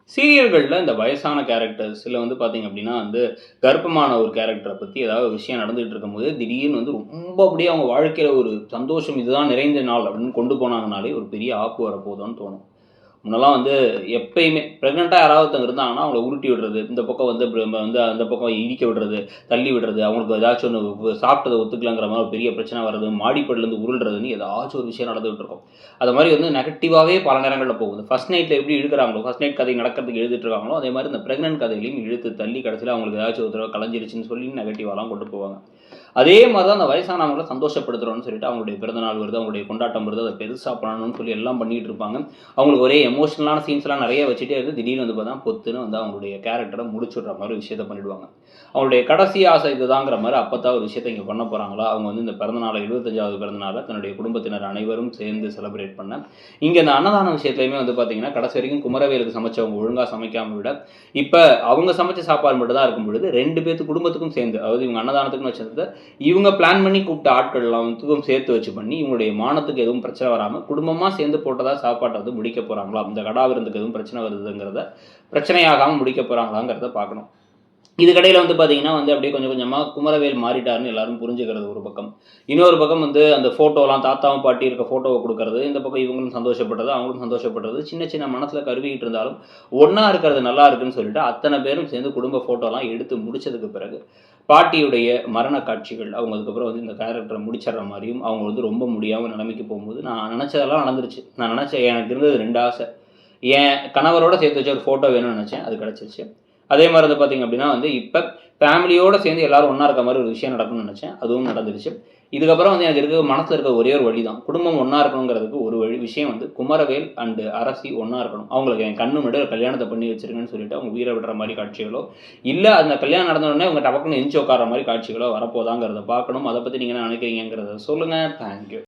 சீரியல்கள்ல இந்த வயசான கேரக்டர்ஸ்ல வந்து பார்த்தீங்க அப்படின்னா வந்து, கர்ப்பமான ஒரு கேரக்டர பத்தி ஏதாவது ஒரு விஷயம் நடந்துகிட்டு இருக்கும்போது, திடீர்னு வந்து ரொம்ப அப்படியே அவங்க வாழ்க்கையில ஒரு சந்தோஷம் இதுதான் நிறைந்த நாள் அப்படின்னு கொண்டு போனாங்கனாலே, ஒரு பெரிய ஆப்பு வரப்போகுதோன்னு தோணும். முன்னலாம் வந்து எப்பயுமே பிரெக்னன்ட்டா யாராவது ஒருத்தவங்க இருந்தாங்கன்னா, அவங்கள உருட்டி விடுறது, இந்த பக்கம் வந்து வந்து அந்த பக்கம் இடிக்க விடுறது, தள்ளி விடுறது, அவங்களுக்கு ஏதாச்சும் ஒண்ணு சாப்பிட்டத ஒத்துக்கலங்கிற மாரி ஒரு பெரிய பிரச்சனை வர்றது, மாடிப்படிலேருந்து உருள்றதுன்னு ஏதாச்சும் ஒரு விஷயம் நடந்துகிட்டு இருக்கும். அது மாரி வந்து நெகட்டிவாவே பல நேரங்கள்ல போகுது. ஃபர்ஸ்ட் நைட்ல எப்படி இழுக்குறாங்களோ, ஃபர்ஸ்ட் நைட் கதை நடக்கிறதுக்கு எழுதிட்டு இருக்காங்களோ, அதே மாரி இந்த பிரெக்னன்ட் கதையிலயும் இழுத்து தள்ளி கடைசியில அவங்களுக்கு ஏதாச்சும் ஒரு தடவ கலஞ்சிருச்சுன்னு சொல்லி நெகட்டிவாலாம் கொண்டு போவாங்க. அதே மாரி தான் அந்த வயசானவங்கள சந்தோஷப்படுத்துறோம்னு சொல்லிட்டு அவங்களுடைய பிறந்தநாள் வருது, அவங்களுடைய கொண்டாட்டம் வருது, அத பெருசா பண்ணணும்னு சொல்லி எல்லாம் பண்ணிட்டு இருப்பாங்க. அவங்களுக்கு ஒரே எமோஷனலான சீன்ஸ்லாம் நெறைய வச்சுட்டே இருந்து திடீர்னு வந்து பார்த்தா பொத்துன்னு வந்து அவங்களுடைய கேரக்டர முடிச்சுடுற மாரி ஒரு விஷயத்த பண்ணிடுவாங்க. அவங்களுடைய கடைசி ஆசை இதுதாங்கிற மாரி அப்பத்தான் ஒரு விஷயத்த இங்க பண்ண போறாங்களா, அவங்க வந்து இந்த பிறந்த நாள 75வது பிறந்த நாள தன்னுடைய குடும்பத்தினர் அனைவரும் சேர்ந்து செலிப்ரேட் பண்ண, இங்க இந்த அன்னதானம் விஷயத்திலயுமே வந்து பார்த்தீங்கன்னா, கடைசி வரைக்கும் குமரவேலுக்கு சமைச்சவங்க ஒழுங்கா சமைக்காம விட, இப்ப அவங்க சமைச்ச சாப்பாடு மட்டும் தான் இருக்கும் பொழுது 2 பேத்து குடும்பத்துக்கும் சேர்ந்து, அதாவது இவங்க அன்னதானத்துக்குன்னு வச்சத இவங்க பிளான் பண்ணி கூப்பிட்ட ஆட்கள்லாம் வந்து சேர்த்து வச்சு பண்ணி, இவங்களுடைய மானத்துக்கு எதுவும் பிரச்சனை வராம, குடும்பமா சேர்ந்து போட்டதா சாப்பாட்ட வந்து முடிக்க போறாங்களாம். இந்த கடா விருந்துக்கு எதுவும் பிரச்சனை வருதுங்கிறத, பிரச்சனையாகாம முடிக்க போறாங்களாங்கிறத பார்க்கணும். இதுக்கிடையில வந்து பார்த்தீங்கன்னா வந்து அப்படியே கொஞ்சம் கொஞ்சமா குமரவேல் மாறிட்டாருன்னு எல்லாரும் புரிஞ்சுக்கிறது ஒரு பக்கம். இன்னொரு பக்கம் வந்து அந்த ஃபோட்டோலாம் தாத்தாவும், பாட்டி இருக்க ஃபோட்டோவ குடுக்கறது, இந்த பக்கம் இவங்களும் சந்தோஷப்படுறது, அவங்களும் சந்தோஷப்படுறது, சின்ன சின்ன மனசுல கருவிக்கிட்டு இருந்தாலும், ஒண்ணா இருக்கிறது நல்லா இருக்குன்னு சொல்லிட்டு அத்தன பேரும் சேர்ந்து குடும்ப ஃபோட்டோலாம் எடுத்து முடிச்சதுக்கு பிறகு, பாட்டியுடைய மரண காட்சிகள், அவங்க அதுக்கப்புறம் வந்து இந்த கேரக்டர முடிச்சிடுற மாரியும், அவங்க வந்து ரொம்ப முடியாம நிலைமைக்கு போம்போது, நான் நெனச்சதெல்லாம் நடந்துருச்சு. நான் நெனச்சேன் எனக்கு இருந்தது 2 ஆசை. என் கணவரோட சேர்த்து வச்ச ஒரு ஃபோட்டோ வேணும்னு நெனச்சேன். அது கெடைச்சிருச்சு. அதே மாரி வந்து பார்த்தீங்க அப்டின்னா வந்து, இப்ப ஃபேமிலியோட சேர்ந்து எல்லாரும் ஒண்ணா இருக்க மாரி ஒரு விஷயம் நடக்கணும்னு நெனச்சேன். அதுவும் நடந்துருச்சு. இதுக்கப்புறம் வந்து எனக்கு மனசுல இருக்க ஒரே ஒரு வழி தான். குடும்பம் ஒண்ணா இருக்கணுங்கிறதுக்கு ஒரு வழி விஷயம் வந்து குமரவேல் அண்ட் அரசி ஒண்ணா இருக்கணும். அவங்களுக்கு என் கண்ணு முன்னாடி ஒரு கல்யாணத்த பண்ணி வச்சுருங்கன்னு சொல்லிட்டு, அவங்க உயிர விடுற மாரி காட்சிகளோ, இல்ல அந்த கல்யாணம் நடந்த உடனே அவங்க டபக்குன்னு எந்திச்சு உட்கார்ற மாரி காட்சிகளோ வரப்போதாங்கிறத பார்க்கணும். அத பத்தி நீங்க என்ன நெனைக்கிறீங்கங்கிறத சொல்லுங்க. Thank you.